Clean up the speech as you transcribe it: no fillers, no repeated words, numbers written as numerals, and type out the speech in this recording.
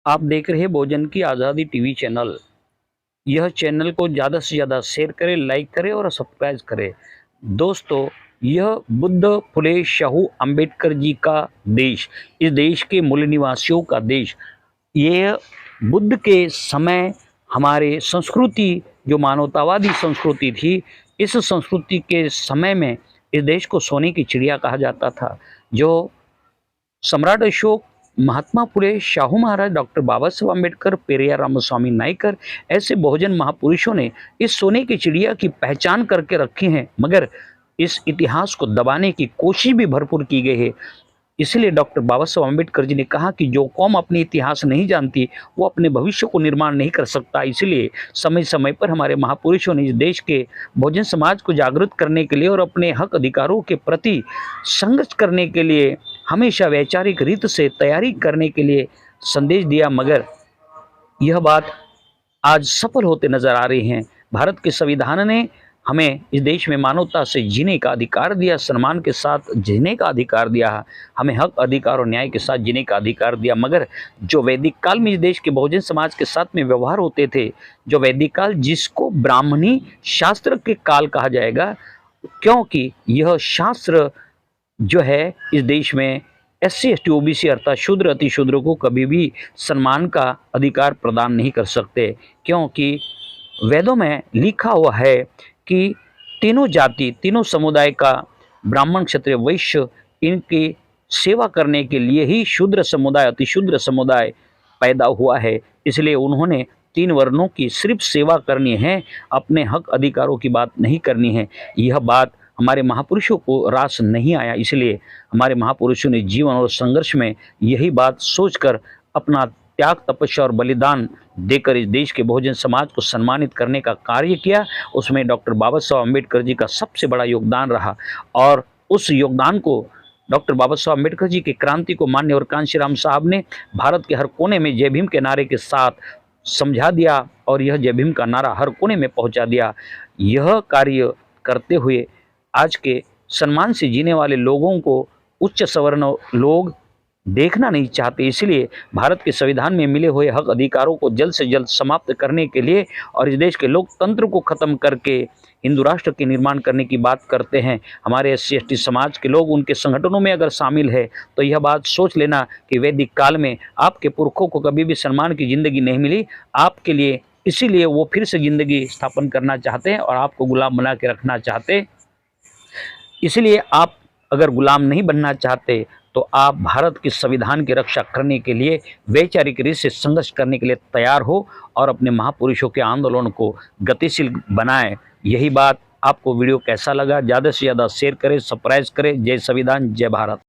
आप देख रहे हैं भोजन की आज़ादी टीवी चैनल। यह चैनल को ज़्यादा से ज़्यादा शेयर करें, लाइक करें और सब्सक्राइब करें। दोस्तों, यह बुद्ध फुले शाहू अम्बेडकर जी का देश, इस देश के मूल निवासियों का देश। ये बुद्ध के समय हमारे संस्कृति, जो मानवतावादी संस्कृति थी, इस संस्कृति के समय में इस देश को सोने की चिड़िया कहा जाता था। जो सम्राट अशोक, महात्मा फुले, शाहू महाराज, डॉक्टर बाबा साहब अम्बेडकर, पेरियार रामस्वामी नायकर, ऐसे बहुजन महापुरुषों ने इस सोने की चिड़िया की पहचान करके रखी है, मगर इस इतिहास को दबाने की कोशिश भी भरपूर की गई है। इसलिए डॉक्टर बाबा साहब अम्बेडकर जी ने कहा कि जो कौम अपनी इतिहास नहीं जानती, वो अपने भविष्य को निर्माण नहीं कर सकता। इसलिए समय समय पर हमारे महापुरुषों ने इस देश के बहुजन समाज को जागृत करने के लिए और अपने हक अधिकारों के प्रति संघर्ष करने के लिए हमेशा वैचारिक रीत से तैयारी करने के लिए संदेश दिया, मगर यह बात आज सफल होते नजर आ रही हैं। भारत के संविधान ने हमें इस देश में मानवता से जीने का अधिकार दिया, सम्मान के साथ जीने का अधिकार दिया, हमें हक, अधिकार और न्याय के साथ जीने का अधिकार दिया। मगर जो वैदिक काल में इस देश के बहुजन समाज के साथ में व्यवहार होते थे, जो वैदिक काल जिसको ब्राह्मणी शास्त्र के काल कहा जाएगा, क्योंकि यह शास्त्र जो है इस देश में एससी, एसटी, ओबीसी अर्थात शूद्र, अतिशूद्र को कभी भी सम्मान का अधिकार प्रदान नहीं कर सकते, क्योंकि वेदों में लिखा हुआ है कि तीनों जाति, तीनों समुदाय का, ब्राह्मण, क्षत्रिय, वैश्य, इनकी सेवा करने के लिए ही शूद्र समुदाय, अतिशूद्र समुदाय पैदा हुआ है। इसलिए उन्होंने तीन वर्णों की सिर्फ सेवा करनी है, अपने हक अधिकारों की बात नहीं करनी है। यह बात हमारे महापुरुषों को रास नहीं आया, इसलिए हमारे महापुरुषों ने जीवन और संघर्ष में यही बात सोचकर अपना त्याग, तपस्या और बलिदान देकर इस देश के बहुजन समाज को सम्मानित करने का कार्य किया। उसमें डॉक्टर बाबा साहब अम्बेडकर जी का सबसे बड़ा योगदान रहा, और उस योगदान को डॉक्टर बाबा साहब अम्बेडकर जी की क्रांति को मान्य और कांशीराम साहब ने भारत के हर कोने में जय भीम के नारे के साथ समझा दिया, और यह जय भीम का नारा हर कोने में पहुंचा दिया। यह कार्य करते हुए आज के सम्मान से जीने वाले लोगों को उच्च सवर्ण लोग देखना नहीं चाहते। इसलिए भारत के संविधान में मिले हुए हक अधिकारों को जल्द से जल्द समाप्त करने के लिए और इस देश के लोकतंत्र को खत्म करके हिंदू राष्ट्र के निर्माण करने की बात करते हैं। हमारे एससी, एसटी समाज के लोग उनके संगठनों में अगर शामिल है तो यह बात सोच लेना कि वैदिक काल में आपके पुरखों को कभी भी सम्मान की जिंदगी नहीं मिली आपके लिए, इसीलिए वो फिर से जिंदगी स्थापन करना चाहते हैं और आपको गुलाम बना के रखना चाहते हैं। इसलिए आप अगर गुलाम नहीं बनना चाहते तो आप भारत के संविधान की रक्षा करने के लिए वैचारिक रीत से संघर्ष करने के लिए तैयार हो और अपने महापुरुषों के आंदोलन को गतिशील बनाएं। यही बात। आपको वीडियो कैसा लगा, ज़्यादा से ज़्यादा शेयर करें, सब्सक्राइब करें। जय संविधान, जय भारत।